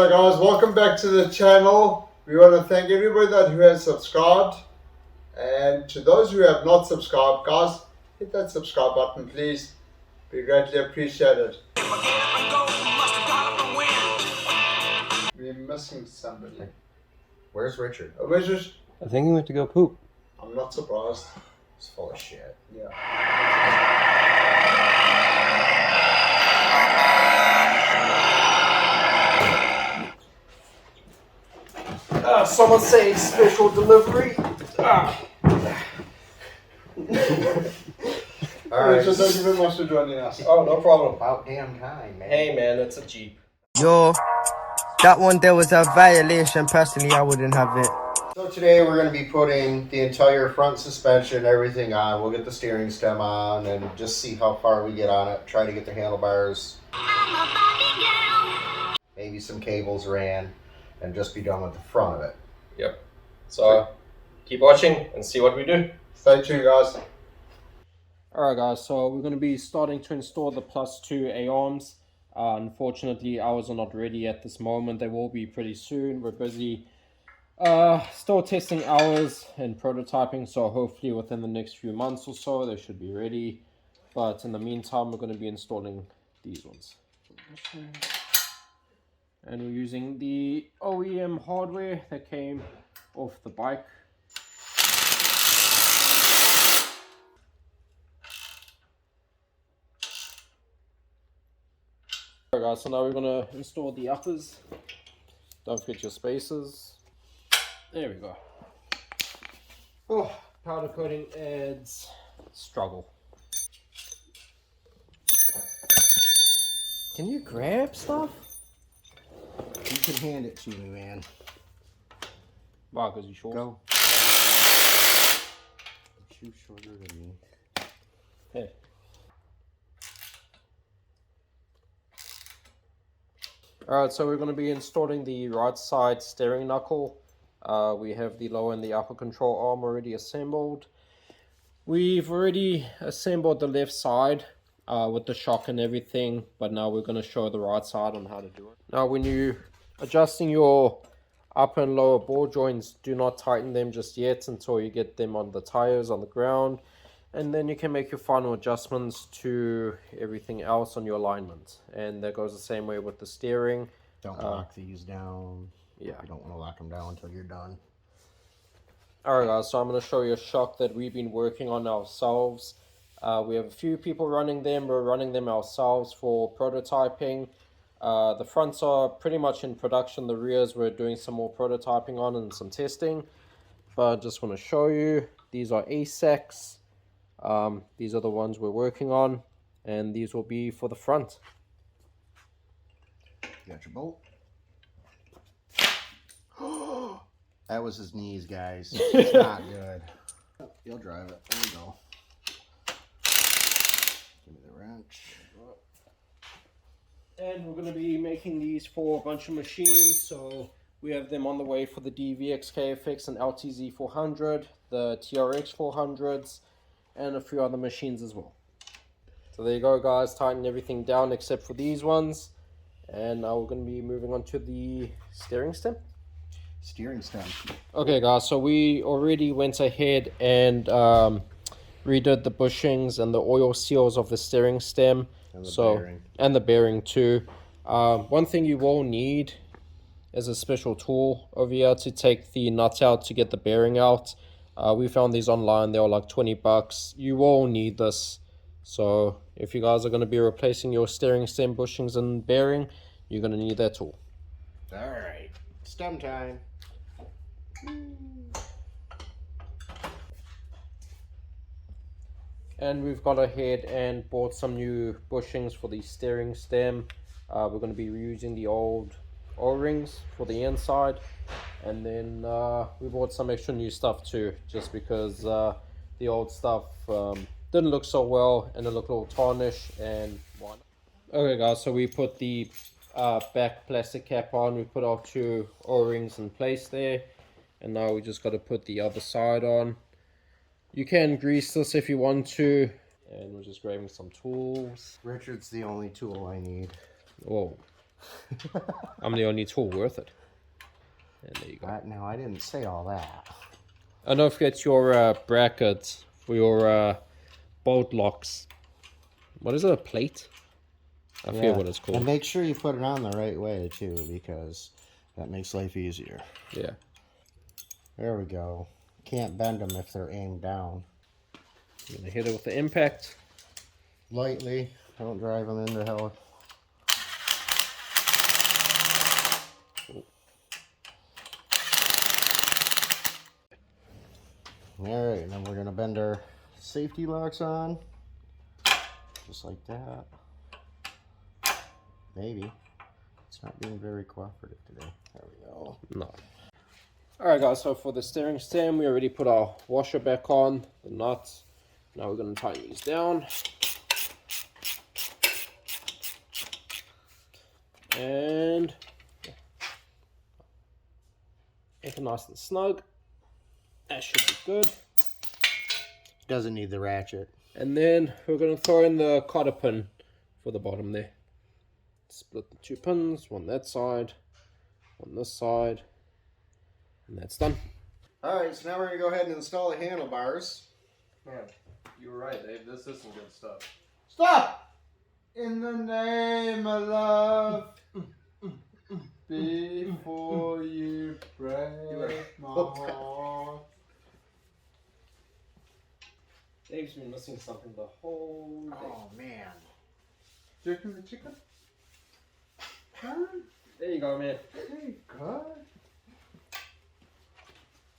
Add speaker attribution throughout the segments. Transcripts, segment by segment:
Speaker 1: So guys, welcome back to the channel. We want to thank everybody who has subscribed, and to those who have not subscribed, guys, hit that subscribe button please. Be greatly appreciated. We're missing somebody.
Speaker 2: Where's Richard?
Speaker 1: Richard?
Speaker 3: I think he went to go poop.
Speaker 1: I'm not surprised.
Speaker 2: He's full of shit.
Speaker 1: Yeah.
Speaker 3: Someone say special delivery.
Speaker 2: Alright.
Speaker 1: Richard, thank you very much for joining us.
Speaker 3: Oh, no problem.
Speaker 2: About damn time, man.
Speaker 3: Hey, man, it's a Jeep.
Speaker 4: Yo, that one there was a violation. Personally, I wouldn't have it.
Speaker 2: So today we're going to be putting the entire front suspension, everything on. We'll get the steering stem on and just see how far we get on it. Try to get the handlebars. Maybe some cables ran and just be done with the front of it.
Speaker 3: Yep. So, keep watching and see what we do.
Speaker 1: Stay tuned, guys.
Speaker 3: Alright, guys, so we're going to be starting to install the +2 A-arms. Unfortunately, ours are not ready at this moment. They will be pretty soon. We're busy still testing ours and prototyping, so hopefully within the next few months or so they should be ready. But in the meantime, we're going to be installing these ones. And we're using the OEM hardware that came off the bike. Alright guys, so now we're going to install the uppers. Don't forget your spacers. There we go. Oh, powder coating adds struggle.
Speaker 4: Can you grab stuff?
Speaker 2: You can hand it to me, man.
Speaker 3: Wow, because you short.
Speaker 2: Go. You shorter than me.
Speaker 3: Hey. Alright, so we're going to be installing the right side steering knuckle. We have the lower and the upper control arm already assembled. We've already assembled the left side with the shock and everything, but now we're going to show the right side on how to do it. Now when you adjusting your upper and lower ball joints, do not tighten them just yet until you get them on the tires on the ground, and then you can make your final adjustments to everything else on your alignment. And that goes the same way with the steering.
Speaker 2: Don't lock these down.
Speaker 3: Yeah.
Speaker 2: You don't want to lock them down until you're done.
Speaker 3: Alright guys, so I'm going to show you a shock that we've been working on ourselves. We have a few people running them. We're running them ourselves for prototyping. The fronts are pretty much in production. The rears we're doing some more prototyping on and some testing. But I just want to show you. These are ASAAKs. These are the ones we're working on. And these will be for the front.
Speaker 2: You got your bolt. That was his knees, guys. It's not good. You'll drive it. There we go. Give me the wrench.
Speaker 3: And we're going to be making these for a bunch of machines. So we have them on the way for the DVX, KFX, and LTZ 400, the TRX 400s, and a few other machines as well. So there you go, guys. Tighten everything down except for these ones. And now we're going to be moving on to the steering stem.
Speaker 2: Steering stem.
Speaker 3: Okay, guys. So we already went ahead and redid the bushings and the oil seals of the steering stem.
Speaker 2: And the bearing.
Speaker 3: And the bearing too. One thing you will need is a special tool over here to take the nuts out to get the bearing out. We found these online. They were like 20 bucks. You will need this. So if you guys are going to be replacing your steering stem bushings and bearing, you're going to need that tool.
Speaker 2: Alright. Stem time.
Speaker 3: And we've gone ahead and bought some new bushings for the steering stem. We're going to be reusing the old O-rings for the inside. And then we bought some extra new stuff too, just because the old stuff didn't look so well and it looked a little tarnished and whatnot. Okay guys, so we put the back plastic cap on. We put our two O-rings in place there. And now we just got to put the other side on. You can grease this if you want to. And we're just grabbing some tools.
Speaker 2: Richard's the only tool I need.
Speaker 3: Whoa. I'm the only tool worth it. And there you go.
Speaker 2: Now, I didn't say all that.
Speaker 3: And don't forget your brackets for your bolt locks. What is it, a plate? I forget what it's called.
Speaker 2: And make sure you put it on the right way, too, because that makes life easier.
Speaker 3: Yeah.
Speaker 2: There we go. Can't bend them if they're aimed down.
Speaker 3: You're going to hit it with the impact.
Speaker 2: Lightly. Don't drive them into hell. Alright, and then we're going to bend our safety locks on. Just like that. Maybe. It's not being very cooperative today. There we go.
Speaker 3: No. Alright guys, so for the steering stem, we already put our washer back on, the nuts. Now we're going to tighten these down. And make it nice and snug. That should be good.
Speaker 2: Doesn't need the ratchet.
Speaker 3: And then we're going to throw in the cotter pin for the bottom there. Split the two pins, one that side, one this side, and that's done.
Speaker 2: Alright, so now we're going to go ahead and install the handlebars.
Speaker 3: Man, you were right, Dave. This is some good stuff.
Speaker 1: Stop! In the name of love, before you break my heart.
Speaker 3: Dave's been missing something the whole day.
Speaker 2: Oh, man.
Speaker 1: Jerking the chicken? Huh?
Speaker 3: There you go, man.
Speaker 1: Hey, God.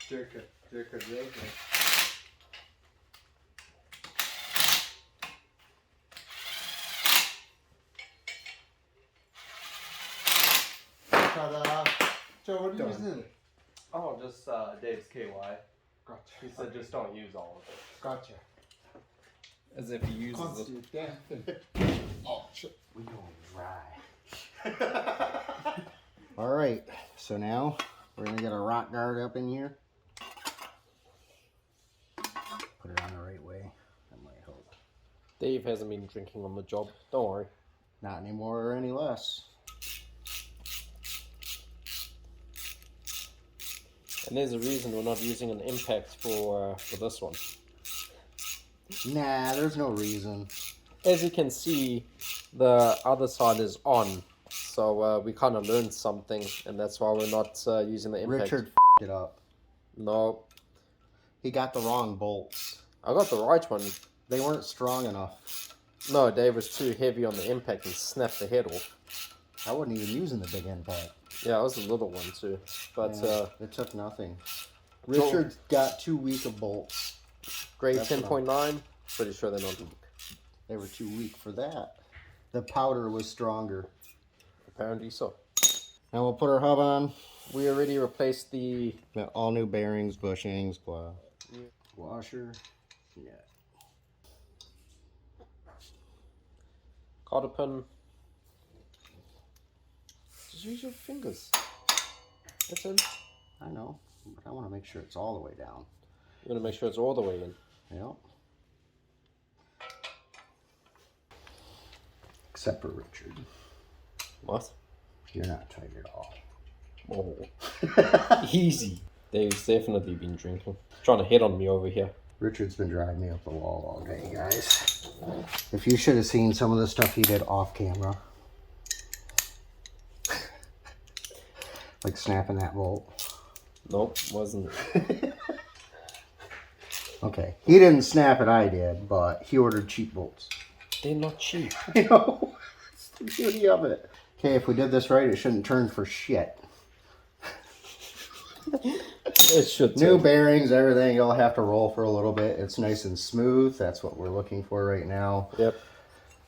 Speaker 1: Jerk it, jerk it, jerk it. Ta-da. Joe, what are you using?
Speaker 5: Oh, just Dave's KY.
Speaker 1: Gotcha.
Speaker 5: He said just don't use all of it.
Speaker 1: Gotcha.
Speaker 3: As if he uses it.
Speaker 1: Constant death. Oh, shit.
Speaker 2: We going dry. Alright, so now we're going to get a rock guard up in here. Put it on the right way. That might help.
Speaker 3: Dave hasn't been drinking on the job. Don't worry.
Speaker 2: Not any more or any less.
Speaker 3: And there's a reason we're not using an impact for this one.
Speaker 2: Nah, there's no reason.
Speaker 3: As you can see, the other side is on. So we kind of learned something, and that's why we're not using the impact.
Speaker 2: Richard it up.
Speaker 3: No,
Speaker 2: He got the wrong bolts.
Speaker 3: I got the right one.
Speaker 2: They weren't strong enough.
Speaker 3: No, Dave was too heavy on the impact and snapped the head off.
Speaker 2: I wasn't even using the big impact.
Speaker 3: Yeah, it was a little one too. But
Speaker 2: Yeah, it took nothing. Richard got too weak of bolts.
Speaker 3: grade
Speaker 2: That's what
Speaker 3: 10.9, pretty sure they're not weak.
Speaker 2: They were too weak for that. The powder was stronger.
Speaker 3: Apparently so.
Speaker 2: Now we'll put our hub on.
Speaker 3: We already replaced the
Speaker 2: Got all new bearings, bushings, blah. Washer. Yeah.
Speaker 3: cotter pin. Just use your fingers. That's it.
Speaker 2: I know, but I want to make sure it's all the way down.
Speaker 3: You want to make sure it's all the way in.
Speaker 2: Yep. Except for Richard.
Speaker 3: What?
Speaker 2: You're not tight at all.
Speaker 3: Oh. Easy. Dave's definitely been drinking. Trying to hit on me over here.
Speaker 2: Richard's been driving me up the wall all day, guys. If you should have seen some of the stuff he did off camera. Like snapping that bolt.
Speaker 3: Nope, wasn't.
Speaker 2: Okay, he didn't snap it, I did, but he ordered cheap bolts.
Speaker 3: They're not cheap.
Speaker 2: You know, it's the beauty of it. Okay, if we did this right, it shouldn't turn for shit.
Speaker 3: It should.
Speaker 2: New bearings, everything, you'll have to roll for a little bit. It's nice and smooth. That's what we're looking for right now.
Speaker 3: Yep.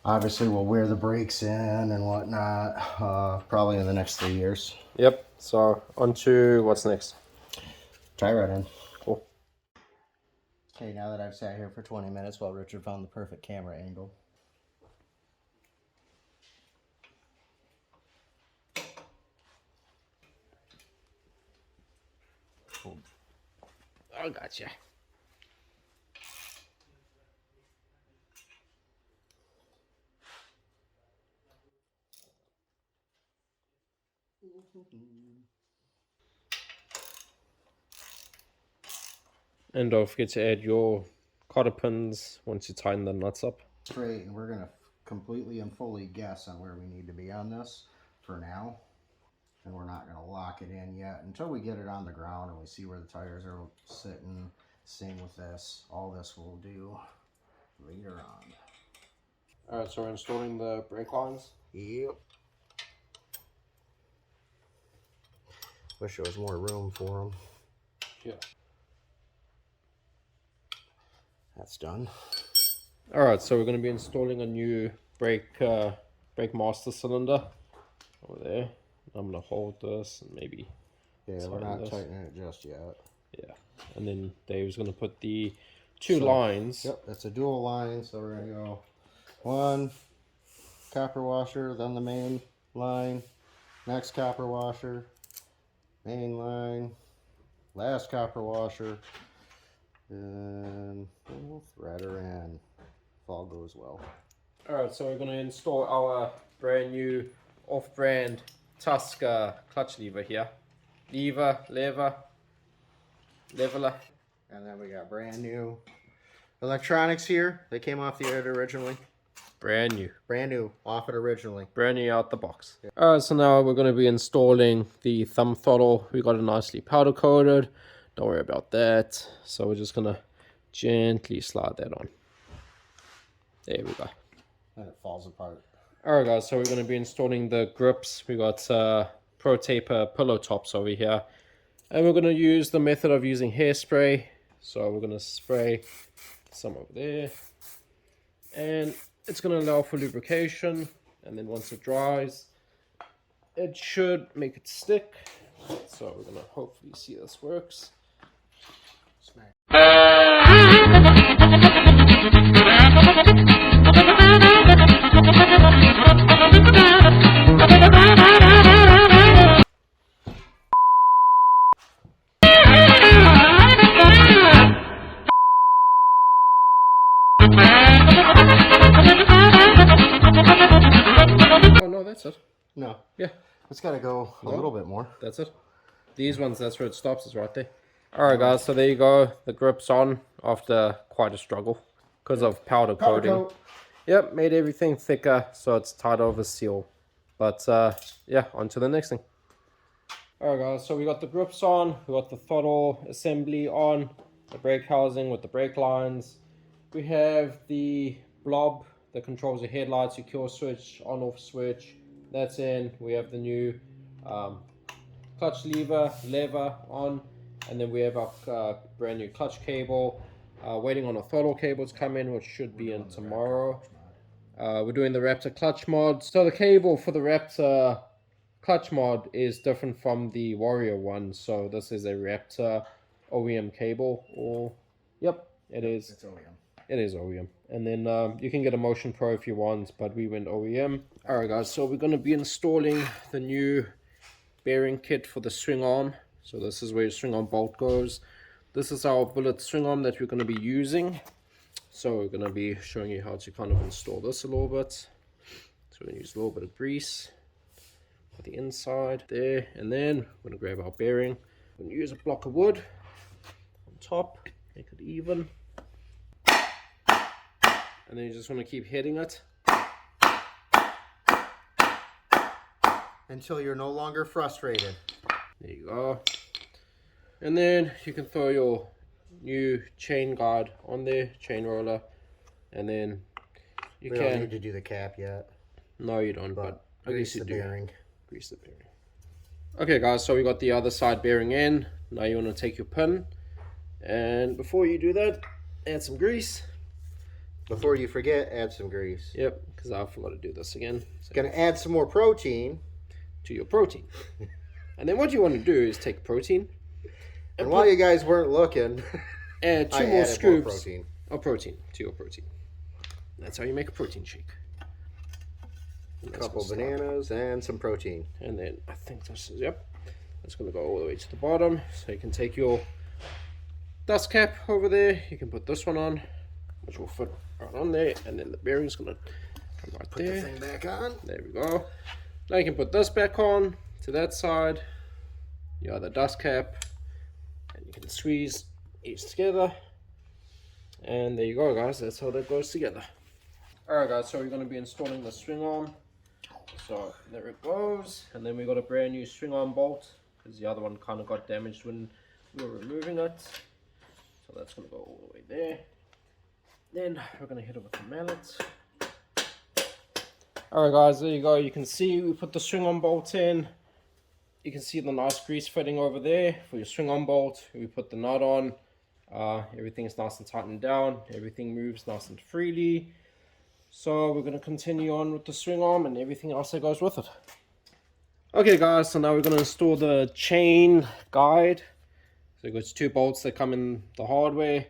Speaker 2: Obviously, we'll wear the brakes in and whatnot, probably in the next 3 years.
Speaker 3: Yep. So on to what's next.
Speaker 2: Tie right in.
Speaker 3: Cool.
Speaker 2: Okay, now that I've sat here for 20 minutes while Richard found the perfect camera angle.
Speaker 3: I gotcha. And don't forget to add your cotter pins once you tighten the nuts up.
Speaker 2: Straight, and we're gonna completely and fully guess on where we need to be on this for now. And we're not gonna lock it in yet until we get it on the ground and we see where the tires are sitting. Same with this. All this we'll do later on.
Speaker 3: Alright, so we're installing the brake lines.
Speaker 2: Yep. Wish there was more room for them.
Speaker 3: Yeah.
Speaker 2: That's done.
Speaker 3: Alright, so we're going to be installing a new brake master cylinder over there. I'm going to hold this and maybe...
Speaker 2: Yeah, we're not tightening it just yet.
Speaker 3: Yeah, and then Dave's going to put the two lines.
Speaker 2: Yep, it's a dual line, so we're going to go one copper washer, then the main line, next copper washer, main line, last copper washer, and we'll thread her in if all goes well.
Speaker 3: Alright, so we're going to install our brand new off-brand Tusk clutch lever here. Leveler.
Speaker 2: And then we got brand new electronics here. They came off the edge originally.
Speaker 3: Brand new.
Speaker 2: Brand new, off it originally.
Speaker 3: Brand new out the box. Yeah. Alright, so now we're going to be installing the thumb throttle. We got it nicely powder coated. Don't worry about that. So we're just going to gently slide that on. There we go.
Speaker 2: And it falls apart.
Speaker 3: Alright guys, so we're going to be installing the grips. We got Pro Taper pillow tops over here. And we're going to use the method of using hairspray. So we're going to spray some over there. And it's going to allow for lubrication. And then once it dries, it should make it stick. So we're going to hopefully see this works.
Speaker 2: Smack.
Speaker 3: Oh no, that's it.
Speaker 2: No.
Speaker 3: Yeah.
Speaker 2: It's got to go a little bit more.
Speaker 3: That's it. These ones, that's where it stops, is right there. Alright guys, so there you go. The grip's on after quite a struggle because of powder coating. Yep, made everything thicker so it's tight over seal. But yeah, on to the next thing. Alright guys, so we got the grips on, we got the throttle assembly on, the brake housing with the brake lines. We have the blob that controls your headlights, your kill switch, on off switch. That's in. We have the new clutch lever on, and then we have our brand new clutch cable. Waiting on a throttle cable to come in, which should be in tomorrow. We're doing the Raptor clutch mod. So the cable for the Raptor clutch mod is different from the Warrior one. So this is a Raptor OEM cable. Or yep, it is.
Speaker 2: It's OEM.
Speaker 3: It is OEM. And then you can get a Motion Pro if you want, but we went OEM. Alright guys, so we're going to be installing the new bearing kit for the swing arm. So this is where your swing arm bolt goes. This is our bullet swing arm that we're going to be using. So we're going to be showing you how to kind of install this a little bit. So we're going to use a little bit of grease for the inside there. And then we're going to grab our bearing. We're going to use a block of wood on top, make it even. And then you just want to keep hitting it
Speaker 2: until you're no longer frustrated.
Speaker 3: There you go. And then you can throw your new chain guard on there, chain roller, and then you
Speaker 2: we
Speaker 3: can.
Speaker 2: Don't need to do the cap yet.
Speaker 3: No, you don't. But I guess you do.
Speaker 2: Bearing.
Speaker 3: Grease the bearing. Okay, guys. So we got the other side bearing in. Now you want to take your pin, and before you do that, add some grease.
Speaker 2: Before you forget, add some grease.
Speaker 3: Yep, because I forgot to do this again. So
Speaker 2: gonna add some more protein
Speaker 3: to your protein. And then what you want to do is take protein.
Speaker 2: And while you guys weren't looking,
Speaker 3: add two more scoops
Speaker 2: protein.
Speaker 3: of protein to your protein. That's how you make a protein shake.
Speaker 2: A couple bananas and some protein.
Speaker 3: And then I think this is, yep. That's going to go all the way to the bottom. So you can take your dust cap over there. You can put this one on, which will fit right on there. And then the bearing's going to come right there.
Speaker 2: Put the thing back on.
Speaker 3: There we go. Now you can put this back on. to that side, you have the dust cap, and you can squeeze each together, and there you go guys, that's how that goes together. Alright guys, so we're going to be installing the swing arm. So there it goes, and then we got a brand new swing arm bolt because the other one kind of got damaged when we were removing it. So that's going to go all the way there. Then we're going to hit it with the mallet. Alright guys, there you go. You can see we put the swing arm bolt in. You can see the nice grease fitting over there for your swing arm bolt. We put the nut on. Everything's nice and tightened down. Everything moves nice and freely. So we're going to continue on with the swing arm and everything else that goes with it. Okay guys, so now we're going to install the chain guide. So we've got 2 bolts that come in the hardware.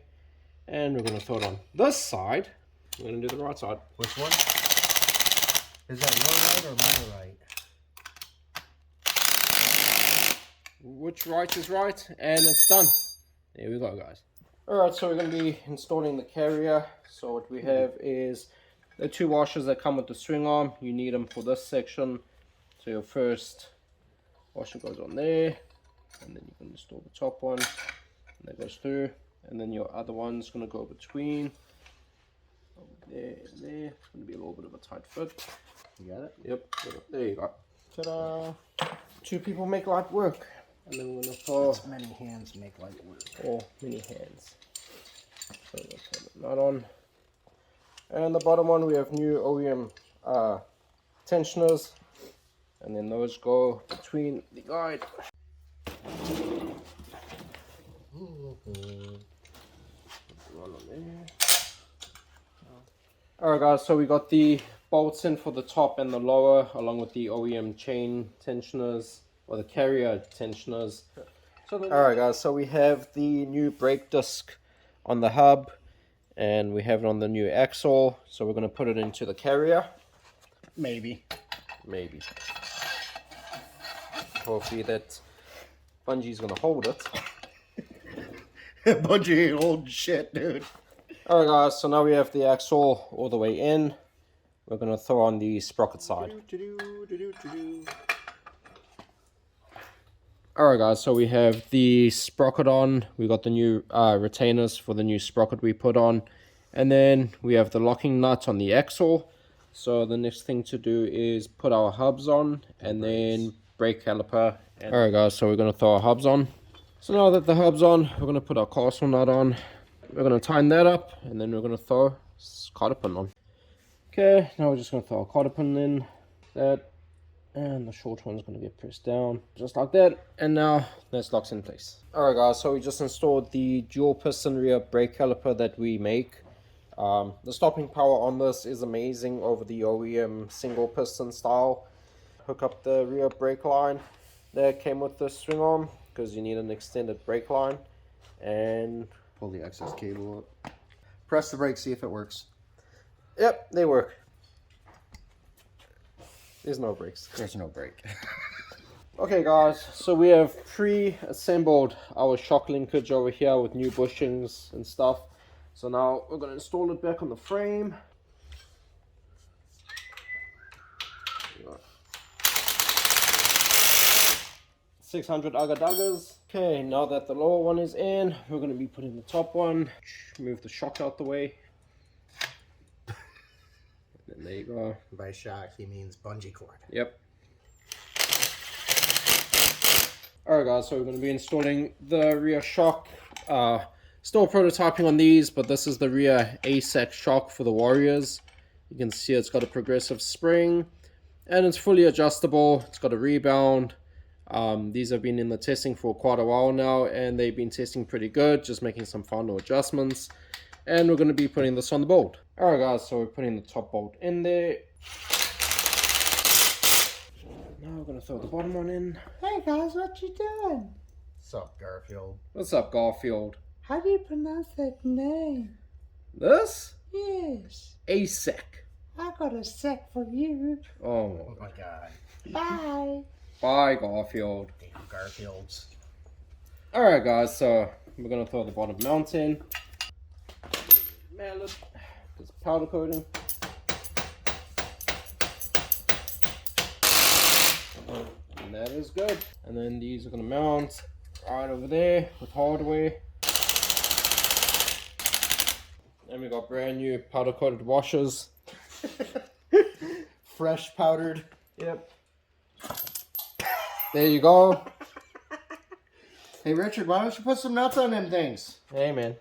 Speaker 3: And we're going to throw it on this side. We're going to do the right side.
Speaker 2: Which one? Is that your right or my right?
Speaker 3: Which right is right, and it's done. There we go guys. Alright, so we're going to be installing the carrier. So what we have is the 2 washers that come with the swing arm. You need them for this section. So your first washer goes on there, and then you can install the top one, and that goes through, and then your other one's going to go between over there and there. It's going to be a little bit of a tight fit.
Speaker 2: You got it?
Speaker 3: Yep, there you go. Ta-da! 2 people make light work. And then we're going to throw
Speaker 2: As many hands make light work.
Speaker 3: or many hands. So we're going to put that on. And the bottom one, we have new OEM tensioners. And then those go between the guide. Alright guys, so we got the bolts in for the top and the lower, along with the OEM chain tensioners, or the carrier tensioners. Alright guys, so we have the new brake disc on the hub, and we have it on the new axle, so we're going to put it into the carrier. Maybe. Hopefully that bungee's going to hold it.
Speaker 2: Bungee ain't holding shit, dude.
Speaker 3: Alright guys, so now we have the axle all the way in. We're going to throw on the sprocket side. Alright guys, so we have the sprocket on. We got the new retainers for the new sprocket we put on. And then we have the locking nut on the axle. So the next thing to do is put our hubs on and then brake caliper. Alright guys, so we're going to throw our hubs on. So now that the hub's on, we're going to put our castle nut on. We're going to tighten that up, and then we're going to throw cotter pin on. Okay, now we're just going to throw a cotter pin in. That. And the short one's going to get pressed down, just like that. And now that's locked in place. Alright guys, so we just installed the dual piston rear brake caliper that we make. The stopping power on this is amazing over the OEM single piston style. Hook up the rear brake line that came with the swing arm, because you need an extended brake line. And
Speaker 2: pull the excess cable up. Press the brake, see if it works.
Speaker 3: Yep, they work. There's no brakes.
Speaker 2: There's no brake.
Speaker 3: Okay guys, so we have pre-assembled our shock linkage over here with new bushings and stuff. So now we're going to install it back on the frame. 600 agar daggers. Okay, now that the lower one is in, we're going to be putting the top one. Move the shock out the way. And there you go.
Speaker 2: By shock, he means bungee cord.
Speaker 3: Yep. Alright guys, so we're going to be installing the rear shock. Still prototyping on these, but this is the rear ASAAK shock for the Warriors. You can see it's got a progressive spring, and it's fully adjustable. It's got a rebound. These have been in the testing for quite a while now, and they've been testing pretty good, just making some final adjustments. And we're going to be putting this on the bolt. Alright guys, so we're putting the top bolt in there. Now we're going to throw the bottom one in.
Speaker 1: Hey guys, what you doing?
Speaker 2: Sup, Garfield?
Speaker 3: What's up, Garfield?
Speaker 1: How do you pronounce that name?
Speaker 3: This?
Speaker 1: Yes.
Speaker 3: ASAAK.
Speaker 1: I got a sack for you.
Speaker 3: Oh
Speaker 2: Oh my god.
Speaker 1: Bye.
Speaker 3: bye, Garfield.
Speaker 2: Damn Garfields.
Speaker 3: Alright guys, so we're going to throw the bottom mount in. Mallet. There's powder coating. And that is good. And then these are going to mount right over there with hardware. And we got brand new powder coated washers.
Speaker 2: Fresh powdered.
Speaker 3: Yep. There you go.
Speaker 2: Hey Richard, why don't you put some nuts on them things?
Speaker 3: Hey man.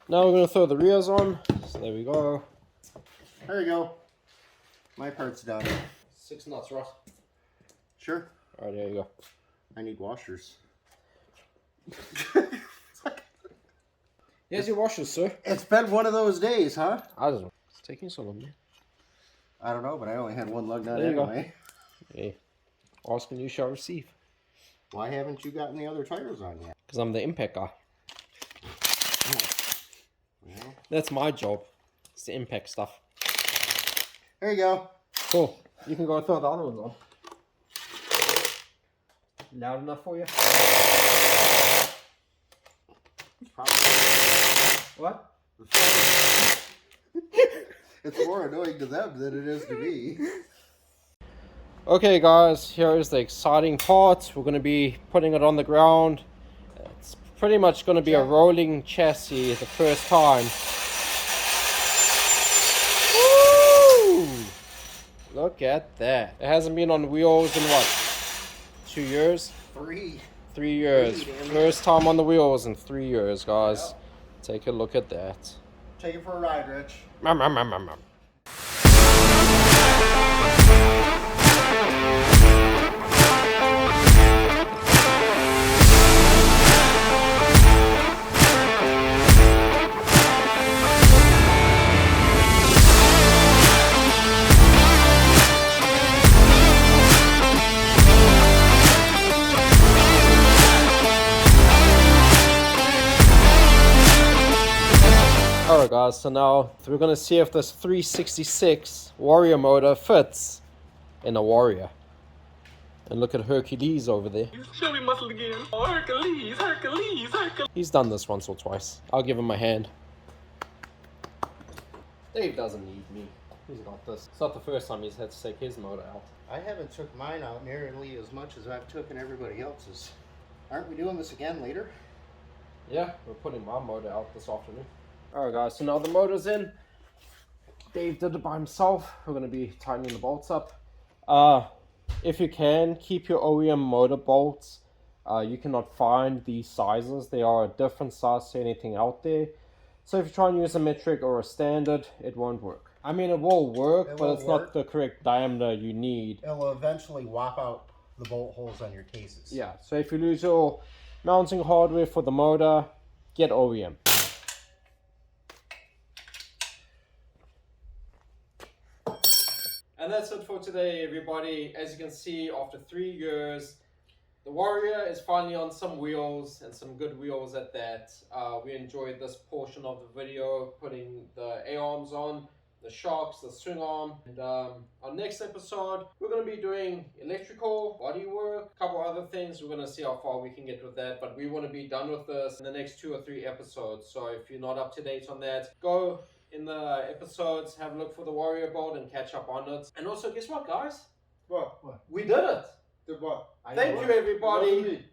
Speaker 3: Now we're going to throw the rears on. So there we go.
Speaker 2: There you go. My part's done.
Speaker 3: 6 nuts, Ross.
Speaker 2: Sure.
Speaker 3: Alright, there you go.
Speaker 2: I need washers.
Speaker 3: Here's your washers, sir.
Speaker 2: It's been one of those days, huh?
Speaker 3: I don't know. It's taking so long, man.
Speaker 2: I don't know, but I only had one lug nut
Speaker 3: There you go.
Speaker 2: anyway.
Speaker 3: Hey, ask and you shall receive.
Speaker 2: Why haven't you gotten the other tires on yet?
Speaker 3: Because I'm the impact guy.
Speaker 2: Well,
Speaker 3: That's my job. It's the impact stuff.
Speaker 2: there you go.
Speaker 3: Cool. You can go throw the other ones on. Loud enough for you? What?
Speaker 2: It's more annoying to them than it is to me.
Speaker 3: Okay guys, here is the exciting part. We're going to be putting it on the ground. It's pretty much going to be a rolling chassis the first time. Woo! Look at that. It hasn't been on wheels in what? 2 years?
Speaker 2: 3.
Speaker 3: 3 years. First time on the wheels in 3 years, guys.
Speaker 2: Yep.
Speaker 3: Take a look at that.
Speaker 2: Take it for a ride, Rich.
Speaker 3: Nom, nom, nom, nom, nom. Alright guys, so now we're going to see if this 366 Warrior motor fits in a Warrior. And look at Hercules over there.
Speaker 6: Show me muscle again. Oh, Hercules, Hercules, Hercules.
Speaker 3: He's done this once or twice. I'll give him a hand. Dave doesn't need me. He's got this. It's not the first time he's had to take his motor out.
Speaker 2: I haven't took mine out nearly as much as I've taken everybody else's. Aren't we doing this again later?
Speaker 3: Yeah, we're putting my motor out this afternoon. Alright guys, so now the motor's in. Dave did it by himself. We're going to be tightening the bolts up. If you can, keep your OEM motor bolts. You cannot find these sizes. They are a different size to anything out there. So if you try and use a metric or a standard, it won't work. I mean, it will work, but it's not the correct diameter you need.
Speaker 2: It'll eventually whop out the bolt holes on your cases.
Speaker 3: Yeah, so if you lose your mounting hardware for the motor, get OEM. And that's it for today, everybody. As you can see, after 3 years, the Warrior is finally on some wheels, and some good wheels at that. We enjoyed this portion of the video, putting the A-arms on, the shocks, the swing arm. And our next episode, we're going to be doing electrical, body work, a couple other things. We're going to see how far we can get with that, but we want to be done with this in the next 2 or 3 episodes. So if you're not up to date on that, go in the episodes, have a look for the Warrior board and catch up on it. And also, guess what, guys?
Speaker 1: What?
Speaker 3: We did it!
Speaker 1: Did what?
Speaker 3: Thank you,
Speaker 1: It wasn't
Speaker 3: everybody.
Speaker 1: me.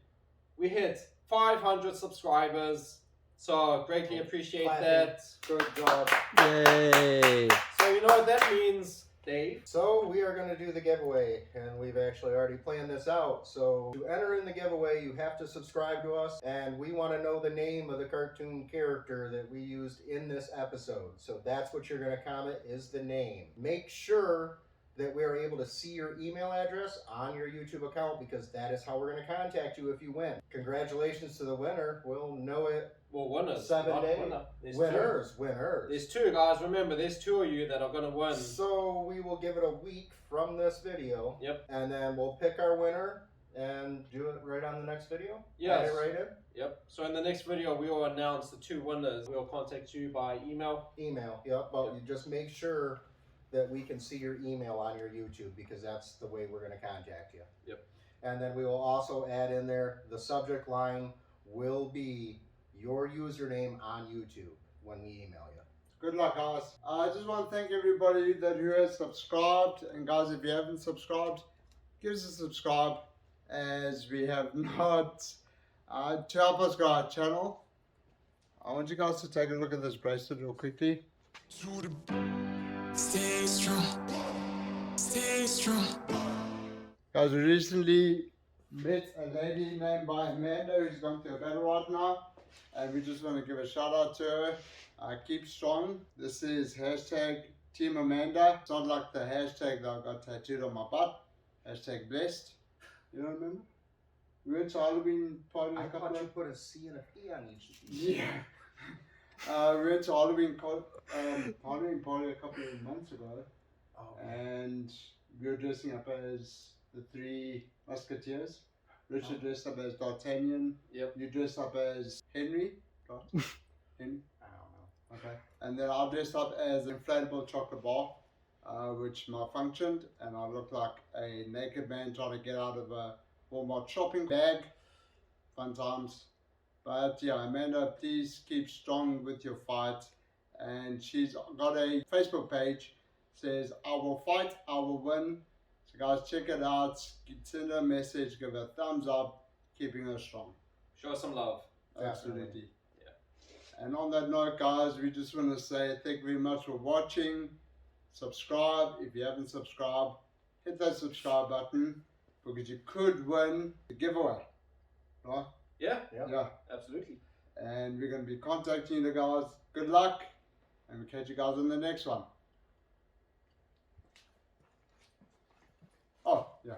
Speaker 3: We hit 500 subscribers, so greatly appreciate that. Good job.
Speaker 2: Yay!
Speaker 3: So you know what that means, Dave?
Speaker 2: So we are going to do the giveaway, and we've actually already planned this out. So to enter in the giveaway, you have to subscribe to us, and we want to know the name of the cartoon character that we used in this episode. So that's what you're going to comment, is the name. Make sure that we are able to see your email address on your YouTube account, because that is how we're going to contact you if you win. Congratulations to the winner. We'll know it.
Speaker 3: Well, winners.
Speaker 2: 7
Speaker 3: not
Speaker 2: days.
Speaker 3: winner. There's
Speaker 2: Winners.
Speaker 3: Two. There's 2, guys. Remember, there's 2 of you that are going to win.
Speaker 2: So we will give it a week from this video.
Speaker 3: Yep.
Speaker 2: And then we'll pick our winner and do it right on the next video.
Speaker 3: Yes.
Speaker 2: Add it right in.
Speaker 3: Yep. So in the next video, we will announce the 2 winners. We'll contact you by email.
Speaker 2: Email. Yep. But you just make sure that we can see your email on your YouTube, because that's the way we're going to contact you.
Speaker 3: Yep.
Speaker 2: And then we will also add in there, the subject line will be your username on YouTube when we email you.
Speaker 1: Good luck, guys. I just want to thank everybody who has subscribed. And guys, if you haven't subscribed, give us a subscribe, as we have not to help us grow our channel. I want you guys to take a look at this bracelet real quickly.
Speaker 7: Stay strong. Stay strong.
Speaker 1: Guys, we recently met a lady named by Amanda who's going through a battle right now, and we just want to give a shout out to her. Keep strong. This is hashtag Team Amanda. It's not like the hashtag that I got tattooed on my butt. Hashtag blessed. You don't remember? We went to Halloween party
Speaker 2: I
Speaker 1: a couple
Speaker 2: thought you
Speaker 1: of...
Speaker 2: put a C and a P on each of these.
Speaker 1: Yeah. We went to Halloween party a couple of months ago.
Speaker 2: Oh,
Speaker 1: And we were dressing up as the three musketeers. Richard dressed up as D'Artagnan.
Speaker 5: Yep.
Speaker 1: You dressed up as Henry. Right? Henry.
Speaker 2: I don't know.
Speaker 1: Okay. And then I dressed up as an inflatable chocolate bar, which malfunctioned, and I looked like a naked man trying to get out of a Walmart shopping bag. Fun times. But yeah, Amanda, please keep strong with your fight. And she's got a Facebook page. Says, I will fight, I will win. So guys, check it out. Send her a message, give her a thumbs up, keeping her strong.
Speaker 5: Show some love.
Speaker 1: Absolutely.
Speaker 5: Yeah.
Speaker 1: And on that note, guys, we just want to say thank you very much for watching. Subscribe. If you haven't subscribed, hit that subscribe button, because you could win the giveaway. Right?
Speaker 5: Yeah.
Speaker 1: Yeah.
Speaker 5: Absolutely.
Speaker 1: And we're going to be contacting you guys. Good luck. And we'll catch you guys in the next one. Oh, yeah.